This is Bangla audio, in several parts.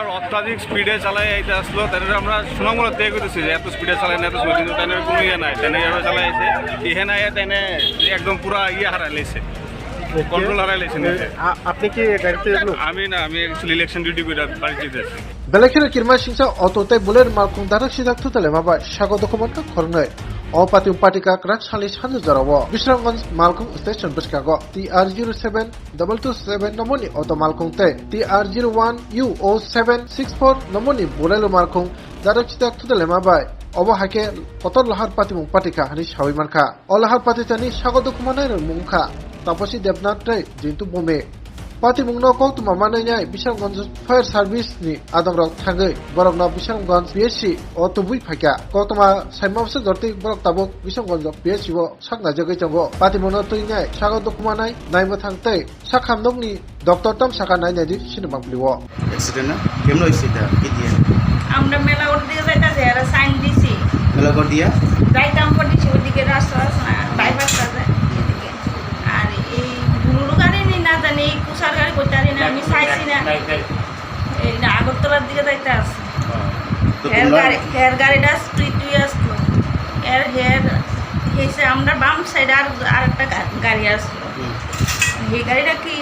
আর অত্যাধিক স্পিডে চালাই আইতে আসলো তাদের আমরা সুনামগুলো দিয়ে করতেছি যে এত স্পিডে চালাই না এত স্পিড কিন্তু তাদের কোনো ইয়ে নাই তাই এভাবে চালাই আছে ইহে নাই তাই একদম পুরা ইয়ে হারাই লেছে কন্ট্রোল হারাই লেছে আপনি কি গাড়িতে আমি না আমি অ্যাকচুয়ালি ইলেকশন ডিউটি করে বাড়ি যেতেছি Belaino kirma singsa otote Bolero Mankha Dadak Sidak Thuithailaiwi Sago Dokumanka Khornoi Opati Umpatika Krak Sali Sanju Jarawo Swrangchati Mankha Station Biskago TR07 227 nomoni Auto Mankha Te TR01U0764 nomoni Bolero Mankha Dadak Sidak Thuithailaiwi Obo hake kotor lahar pati Mumpatika hani Sawi Mankha O lahar pati tani Sago Dokumanai Mankha Taposi Debnath Tei Jintu Bome Pati mungno kok tumamananya Bisamganj Fire Service ni adongrok thangai borokno Bisamganj PSC o tubui phaka kokma saimamse dorti borok tabok Bisamganj PSC o sakna jagai chango pati mungno tuinai sago dokumanai naima thangtai sakhamnokni doctor tam saka nai nadi sinubang bliwo accident na kemno hoisita ki dia আমরা মেলা ওর দিকে যাইতাছি আর সাইন দিছি mela kor dia যাইতাম পড়ছি ওদিকে রাস্তা বাইপাসটা যায় এদিকে আর এই বুলুরু গাড়ি নি না জানি এই কুসার গাড়ি কইতারি না আমি চাইছি না এই আগরতলার দিকে যাইতে আছে হেয়ার গাড়িটা তুই আসলো হেয়ার এসে আমরা বাম সাইডে আর একটা গাড়ি আসলো এই গাড়িটা কি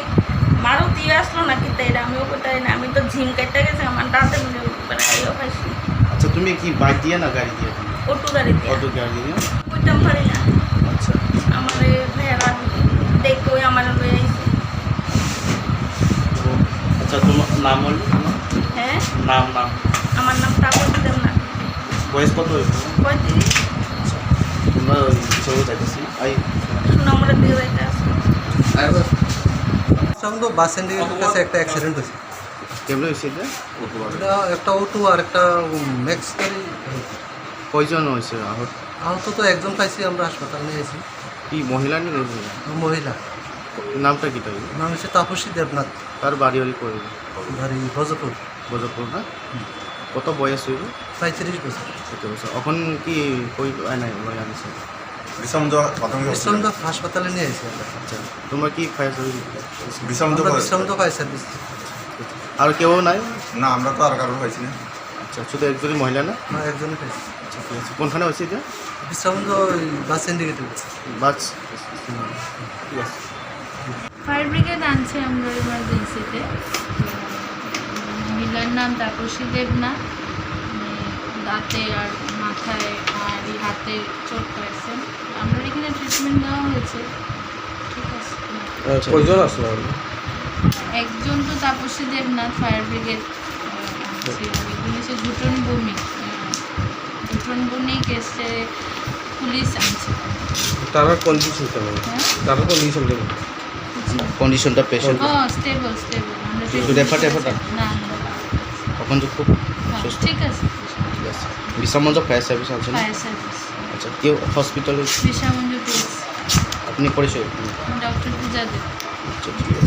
মারুতি আসলো নাকি তাই আমিও কোথায় না আমি তো ঝিম কেটে গেছে আমার দাঁতে বেড়াইও পাইছি আচ্ছা তুমি কি বাইক দিয়ে না গাড়ি দিয়ে অটো গাড়ি দিয়ে অটো গাড়ি দিয়ে কইতাম পারি না আচ্ছা আমার ভাইয়ারা দেখো আমার লয়ে আইছে আচ্ছা তোমার নাম হল হ্যাঁ নাম আমার নাম তাপস দিতাম না বয়স কত হয়েছে 35 তোমরা চলে যাইতেছি সুনামুড়ার দিকে যাইতে আছে সামনে বাস স্ট্যান্ডের কাছে একটা অ্যাক্সিডেন্ট হয়েছে কেমন হয়েছে এটা এটা একটা অটো আর একটা ম্যাক্স গাড়ি কয়জন হয়েছে আহত তো একজন পাইছি আমরা হাসপাতালে নিয়ে এসেছি কি মহিলা নিয়ে মহিলা নামটা কি তাই নাম হচ্ছে তাপসী দেবনাথ তার বাড়ি বাড়ি করে বাড়ি ভজপুর বজরপুর না কত বয়স হইব 35 বছর এখন কি কই নাই লয় আনিছে বিশ্বন্ধ হাসপাতালে নিয়ে এসেছি আমরা আচ্ছা তোমার কি ফায়ার বিশ্বন্ধ ফায়ার সার্ভিস আর কেউ নাই না আমরা তো আর কারোর পাইছি না আচ্ছা শুধু একজনই মহিলা না একজনই পাইছি আচ্ছা ঠিক আছে কোনখানে হয়েছে এটা বিশ্বন্ধ বাস ইন্ডিকেটর বাস ঠিক আছে ফায়ার ব্রিগেড আনছে আমরা ইমার্জেন্সিতে মহিলার নাম তাপসী দেবনাথ দাঁতে আর মাথায় আর হাতে চোট পাইছেন আমরা এখানে ট্রিটমেন্ট দেওয়া হয়েছে ঠিক আছে কয়জন আসলো একজন তো তাপসী দেবনাথ ফায়ার ব্রিগেড ঝুটন বমি কেসে পুলিশ আনছে তার কন্ডিশন কেমন তার কন্ডিশন কেমন কন্ডিশনটা পেশেন্ট স্টেবল আমরা রেফার না এখন তো খুব সুস্থ ঠিক আছে ঠিক আছে বিশ্বমঞ্জ ফায়ার সার্ভিস আছে না ফায়ার সার্ভিস আচ্ছা কেউ হসপিটালে বিশামঞ্জু আপনি পরিচয় ডক্টর পূজা দেব আচ্ছা ঠিক আছে